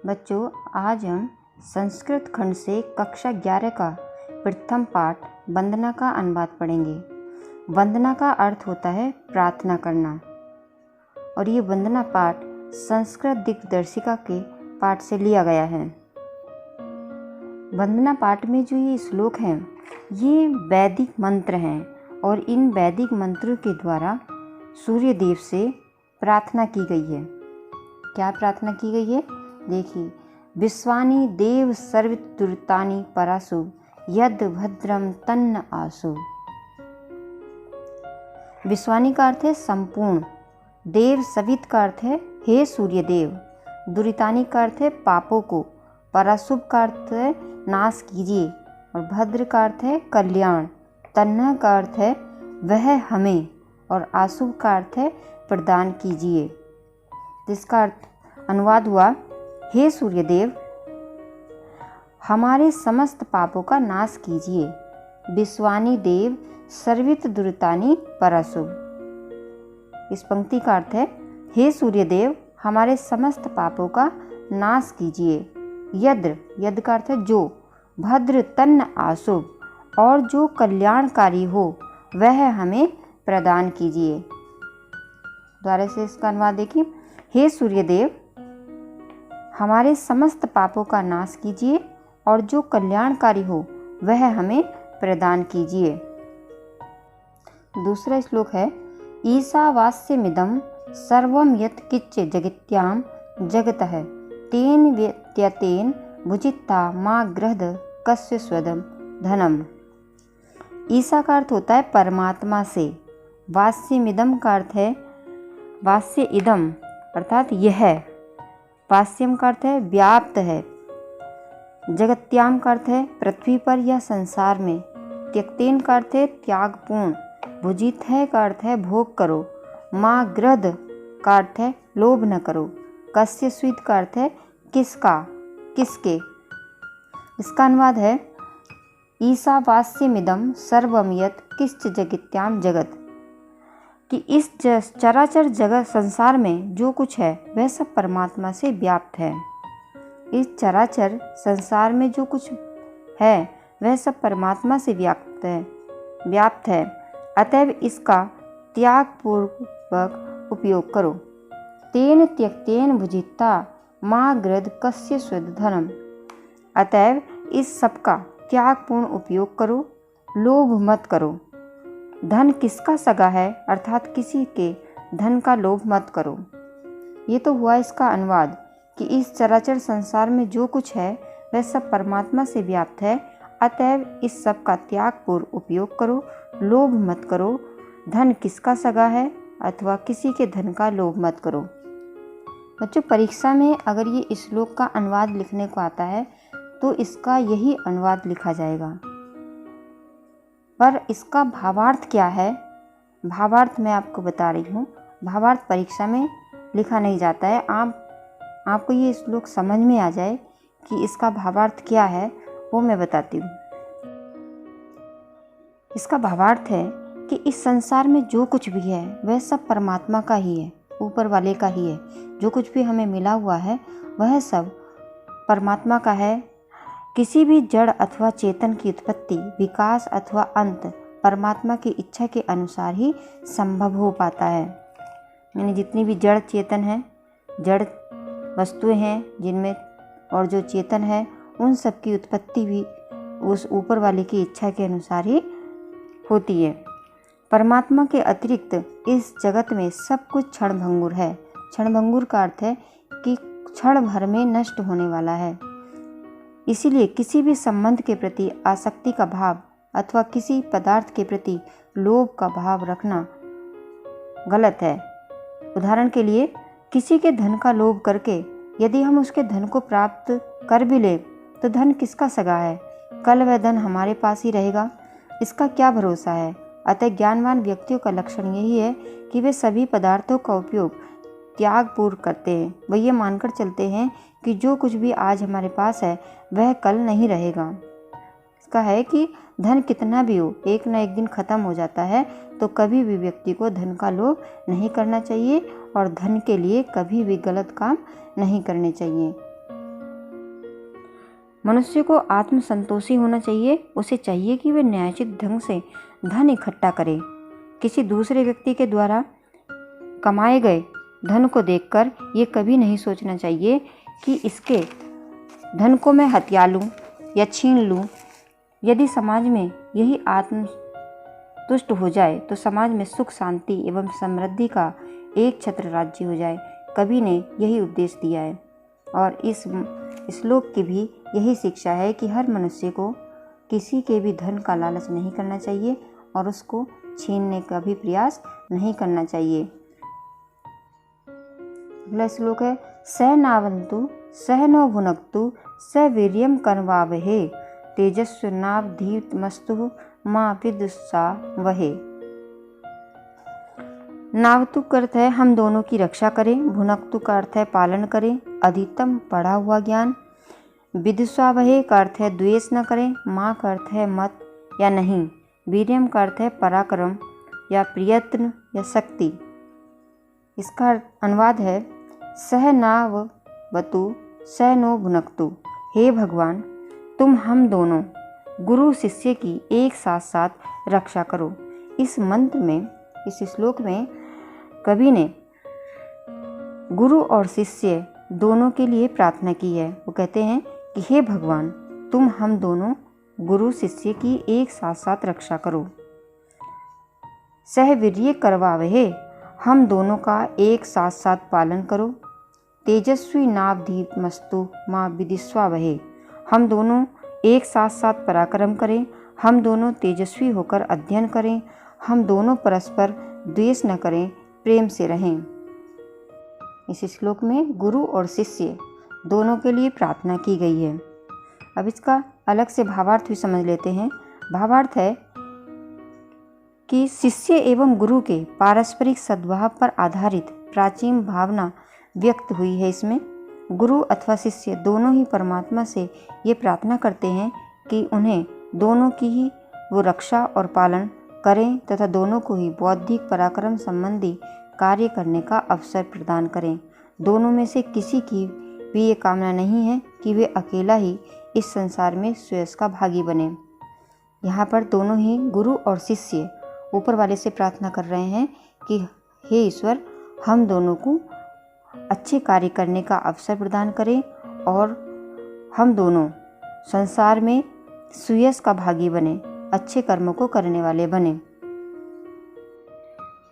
बच्चों, आज हम संस्कृत खंड से कक्षा 11 का प्रथम पाठ वंदना का अनुवाद पढ़ेंगे। वंदना का अर्थ होता है प्रार्थना करना, और ये वंदना पाठ संस्कृत दिग्दर्शिका के पाठ से लिया गया है। वंदना पाठ में जो ये श्लोक हैं, ये वैदिक मंत्र हैं, और इन वैदिक मंत्रों के द्वारा सूर्य देव से प्रार्थना की गई है। क्या प्रार्थना की गई है? देखिए, विश्वानि देव सर्वदुरितानि परासु यद भद्रम तन्न आसु। विश्वानि का अर्थ है संपूर्ण, देव सवित का अर्थ है हे सूर्य देव, दुरितानि का अर्थ है पापों को, पराशुभ का अर्थ है नाश कीजिए, और भद्र का अर्थ है कल्याण, तन्ना का अर्थ है वह हमें, और आशुभ का अर्थ है प्रदान कीजिए। जिसका अर्थ अनुवाद हुआ, हे सूर्यदेव, हमारे समस्त पापों का नाश कीजिए। विश्वानि देव सर्वित दुरितानि पराशुभ। इस पंक्ति का अर्थ है, हे सूर्यदेव, हमारे समस्त पापों का नाश कीजिए। यद का अर्थ है जो, भद्र तन्न आशुभ, और जो कल्याणकारी हो वह हमें प्रदान कीजिए। द्वारा से इसका अनुवाद देखिए, हे सूर्यदेव, हमारे समस्त पापों का नाश कीजिए, और जो कल्याणकारी हो वह हमें प्रदान कीजिए। दूसरा श्लोक है, ईशावास्यमिदं सर्वं यत् किच्च जगत्यां जगतः तेन व्यत्यतेन भुजित्ता मा गृहद कस्य स्वदम धनम। ईसा का अर्थ होता है परमात्मा से, वास्यमिदम का अर्थ है वास्य इदम अर्थात यह, वास्यम का अर्थ है व्याप्त है, जगत्याम का अर्थ है पृथ्वी पर या संसार में, त्यक्तेन का अर्थ है त्यागपूर्ण, भुजित है का अर्थ है भोग करो, माँ गृहद का अर्थ है लोभ न करो, कस्य स्वित का अर्थ है किसका, किसके। इसका अनुवाद है, ईशावास्यमिदं सर्वं यत् किश्च जगत्याम जगत, कि इस चराचर जगत संसार में जो कुछ है वह सब परमात्मा से व्याप्त है। इस चराचर संसार में जो कुछ है वह सब परमात्मा से व्याप्त है। अतएव इसका त्यागपूर्वक उपयोग करो। तेन त्यक्तेन भुजित्ता मा गृहद कस्य स्वधनम। अतएव इस सबका त्यागपूर्ण उपयोग करो, लोभ मत करो। धन किसका सगा है, अर्थात किसी के धन का लोभ मत करो। ये तो हुआ इसका अनुवाद कि इस चराचर संसार में जो कुछ है वह सब परमात्मा से व्याप्त है, अतएव इस सब का त्यागपूर्ण उपयोग करो, लोभ मत करो। धन किसका सगा है, अथवा किसी के धन का लोभ मत करो। बच्चों, परीक्षा में अगर ये श्लोक का अनुवाद लिखने को आता है तो इसका यही अनुवाद लिखा जाएगा, पर इसका भावार्थ क्या है, भावार्थ मैं आपको बता रही हूँ। भावार्थ परीक्षा में लिखा नहीं जाता है। आपको ये श्लोक समझ में आ जाए कि इसका भावार्थ क्या है, वो मैं बताती हूँ। इसका भावार्थ है कि इस संसार में जो कुछ भी है वह सब परमात्मा का ही है, ऊपर वाले का ही है। जो कुछ भी हमें मिला हुआ है वह सब परमात्मा का है। किसी भी जड़ अथवा चेतन की उत्पत्ति, विकास अथवा अंत परमात्मा की इच्छा के अनुसार ही संभव हो पाता है। यानी जितनी भी जड़ चेतन है, जड़ वस्तुएं हैं जिनमें, और जो चेतन है उन सब की उत्पत्ति भी उस ऊपर वाले की इच्छा के अनुसार ही होती है। परमात्मा के अतिरिक्त इस जगत में सब कुछ क्षणभंगुर है। क्षणभंगुर का अर्थ है कि क्षण भर में नष्ट होने वाला है। इसीलिए किसी भी संबंध के प्रति आसक्ति का भाव अथवा किसी पदार्थ के प्रति लोभ का भाव रखना गलत है। उदाहरण के लिए, किसी के धन का लोभ करके यदि हम उसके धन को प्राप्त कर भी ले तो धन किसका सगा है, कल वह धन हमारे पास ही रहेगा, इसका क्या भरोसा है। अतः ज्ञानवान व्यक्तियों का लक्षण यही है कि वे सभी पदार्थों का उपयोग त्यागपूर्वक करते हैं। वे ये मानकर चलते हैं कि जो कुछ भी आज हमारे पास है वह कल नहीं रहेगा। इसका है कि धन कितना भी हो, एक ना एक दिन खत्म हो जाता है, तो कभी भी व्यक्ति को धन का लोभ नहीं करना चाहिए और धन के लिए कभी भी गलत काम नहीं करने चाहिए। मनुष्य को आत्मसंतोषी होना चाहिए। उसे चाहिए कि वह न्यायोचित ढंग से धन इकट्ठा करे। किसी दूसरे व्यक्ति के द्वारा कमाए गए धन को देखकर ये कभी नहीं सोचना चाहिए कि इसके धन को मैं हथिया लूँ या छीन लूँ। यदि समाज में यही आत्मतुष्ट हो जाए तो समाज में सुख, शांति एवं समृद्धि का एक छत्र राज्य हो जाए। कवि ने यही उपदेश दिया है और इस श्लोक की भी यही शिक्षा है कि हर मनुष्य को किसी के भी धन का लालच नहीं करना चाहिए और उसको छीनने का भी प्रयास नहीं करना चाहिए। अगला श्लोक है, स नावन्तु सह नो भुनक्तु स वीर्यं करवावहे तेजस्विनावधीतमस्तु मा विद्विषावहे। नावतु का अर्थ है हम दोनों की रक्षा करें, भुनक्तु का अर्थ है पालन करें, अधिकतम पढ़ा हुआ ज्ञान, विद्विषावहे का अर्थ है द्वेष न करें, माँ का अर्थ है मत या नहीं, वीर्यम का अर्थ है पराक्रम या प्रयत्न या शक्ति। इसका अनुवाद है सह नावतु सह नो भुनक्तु। हे भगवान, तुम हम दोनों गुरु शिष्य की एक साथ साथ रक्षा करो। इस मंत्र में, इस श्लोक में कवि ने गुरु और शिष्य दोनों के लिए प्रार्थना की है। वो कहते हैं कि हे भगवान, तुम हम दोनों गुरु शिष्य की एक साथ साथ रक्षा करो। सहवीर्य करवावहे, हम दोनों का एक साथ साथ पालन करो। तेजस्वी नावधीतमस्तु माँ विदिष्वावहे, हम दोनों एक साथ साथ पराक्रम करें, हम दोनों तेजस्वी होकर अध्ययन करें, हम दोनों परस्पर द्वेष न करें, प्रेम से रहें। इस श्लोक में गुरु और शिष्य दोनों के लिए प्रार्थना की गई है। अब इसका अलग से भावार्थ भी समझ लेते हैं। भावार्थ है कि शिष्य एवं गुरु के पारस्परिक सद्भाव पर आधारित प्राचीन भावना व्यक्त हुई है। इसमें गुरु अथवा शिष्य दोनों ही परमात्मा से ये प्रार्थना करते हैं कि उन्हें दोनों की ही वो रक्षा और पालन करें तथा दोनों को ही बौद्धिक पराक्रम संबंधी कार्य करने का अवसर प्रदान करें। दोनों में से किसी की भी ये कामना नहीं है कि वे अकेला ही इस संसार में श्रेयस का भागी बने। यहाँ पर दोनों ही गुरु और शिष्य ऊपर वाले से प्रार्थना कर रहे हैं कि हे ईश्वर, हम दोनों को अच्छे कार्य करने का अवसर प्रदान करें और हम दोनों संसार में श्रेयस का भागी बने, अच्छे कर्मों को करने वाले बने।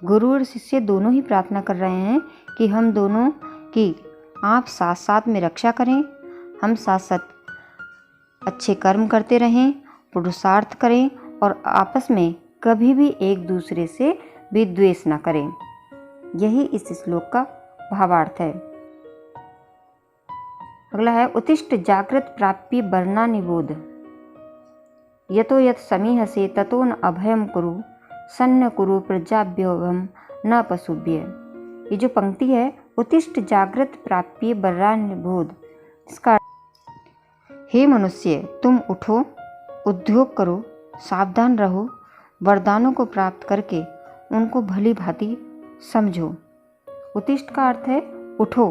गुरु और शिष्य दोनों ही प्रार्थना कर रहे हैं कि हम दोनों की आप साथ साथ में रक्षा करें, हम साथ साथ अच्छे कर्म करते रहें, पुरुषार्थ करें और आपस में कभी भी एक दूसरे से विद्वेष न करें। यही इस श्लोक का भावार्थ है। अगला है उत्तिष्ठ जागृत प्राप्य वर्णा निबोध यतो यत समीहसे ततो न अभयम कुरु सन्न कुरु प्रजाभ्योहम न पशुभ्य। ये जो पंक्ति है उत्तिष्ठ जागृत प्राप्य वर्णा निबोध, इसका हे मनुष्य, तुम उठो, उद्योग करो, सावधान रहो, वरदानों को प्राप्त करके उनको भली भांति समझो। उत्तिष्ठ का अर्थ है उठो,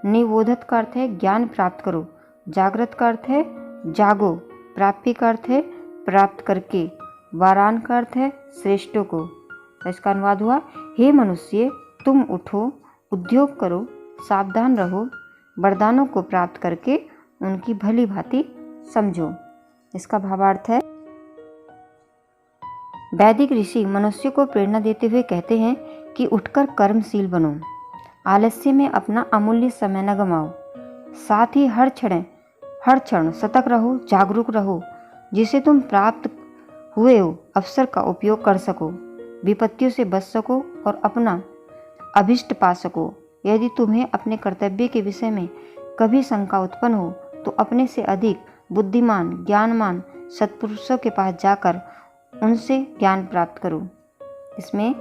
निबोधत का अर्थ है ज्ञान प्राप्त करो, जागृत का अर्थ है जागो, प्राप्ति का अर्थ है प्राप्त करके, वारान का अर्थ है श्रेष्ठों को। इसका अनुवाद हुआ हे मनुष्य, तुम उठो, उद्योग करो, सावधान रहो, वरदानों को प्राप्त करके उनकी भली भांति समझो। इसका भावार्थ है वैदिक ऋषि मनुष्य को प्रेरणा देते हुए कहते हैं कि उठकर कर्मशील बनो, आलस्य में अपना अमूल्य समय न गमाओ, साथ ही हर क्षण सतर्क रहो, जागरूक रहो, जिसे तुम प्राप्त हुए हो अवसर का उपयोग कर सको, विपत्तियों से बच सको और अपना अभिष्ट पा सको। यदि तुम्हें अपने कर्तव्य के विषय में कभी शंका उत्पन्न हो तो अपने से अधिक बुद्धिमान, ज्ञानमान सत्पुरुषों के पास जाकर उनसे ज्ञान प्राप्त करो। इसमें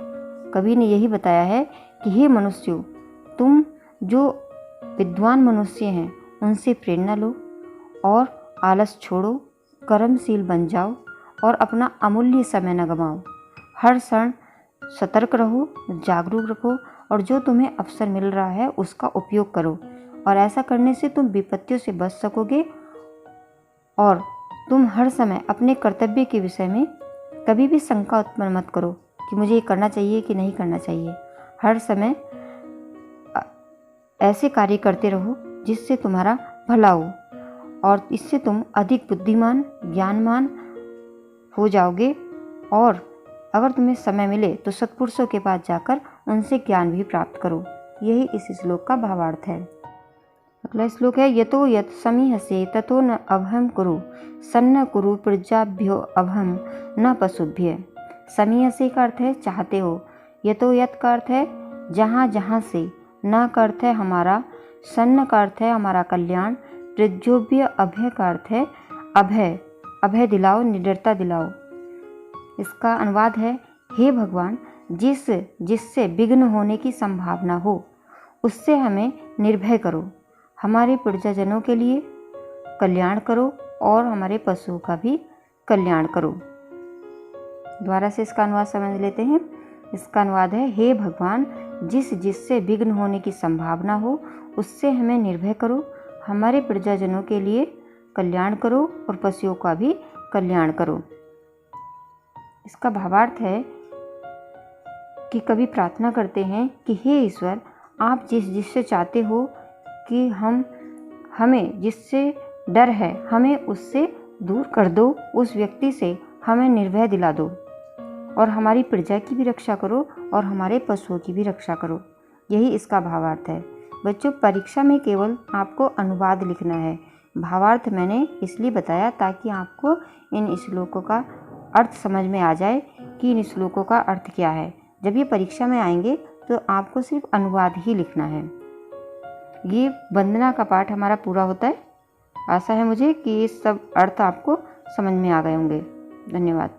कवि ने यही बताया है कि हे मनुष्यों, तुम जो विद्वान मनुष्य हैं उनसे प्रेरणा लो और आलस छोड़ो, कर्मशील बन जाओ और अपना अमूल्य समय न गंवाओ। हर क्षण सतर्क रहो, जागरूक रखो और जो तुम्हें अवसर मिल रहा है उसका उपयोग करो। और ऐसा करने से तुम विपत्तियों से बच सकोगे और तुम हर समय अपने कर्तव्य के विषय में कभी भी शंका उत्पन्न मत करो कि मुझे ये करना चाहिए कि नहीं करना चाहिए। हर समय ऐसे कार्य करते रहो जिससे तुम्हारा भला हो और इससे तुम अधिक बुद्धिमान, ज्ञानवान हो जाओगे। और अगर तुम्हें समय मिले तो सत्पुरुषों के पास जाकर उनसे ज्ञान भी प्राप्त करो। यही इस श्लोक का भावार्थ है। अगला श्लोक है, यतो यत् समीहसे ततो न अभयं कुरु सन्न कुरु प्रजाभ्यो अभयं न पशुभ्य। समीहसे का अर्थ है चाहते हो, यतो यत् का अर्थ है जहाँ जहाँ से, न का अर्थ है हमारा, सन्न का अर्थ है हमारा कल्याण, प्रज्योभ्य अभय का अर्थ है अभय, अभय दिलाओ, निडरता दिलाओ। इसका अनुवाद है, हे भगवान, जिससे विघ्न होने की संभावना हो उससे हमें निर्भय करो, हमारे प्रजाजनों के लिए कल्याण करो और हमारे पशुओं का भी कल्याण करो। दोबारा से इसका अनुवाद समझ लेते हैं। इसका अनुवाद है, हे भगवान, जिससे विघ्न होने की संभावना हो उससे हमें निर्भय करो, हमारे प्रजाजनों के लिए कल्याण करो और पशुओं का भी कल्याण करो। इसका भावार्थ है कि कभी प्रार्थना करते हैं कि हे ईश्वर, आप जिससे चाहते हो कि हमें जिससे डर है हमें उससे दूर कर दो, उस व्यक्ति से हमें निर्भय दिला दो और हमारी प्रजा की भी रक्षा करो और हमारे पशुओं की भी रक्षा करो। यही इसका भावार्थ है। बच्चों, परीक्षा में केवल आपको अनुवाद लिखना है। भावार्थ मैंने इसलिए बताया ताकि आपको इन श्लोकों का अर्थ समझ में आ जाए कि इन श्लोकों का अर्थ क्या है। जब ये परीक्षा में आएंगे तो आपको सिर्फ अनुवाद ही लिखना है। ये वंदना का पाठ हमारा पूरा होता है। आशा है मुझे कि ये सब अर्थ आपको समझ में आ गए होंगे। धन्यवाद।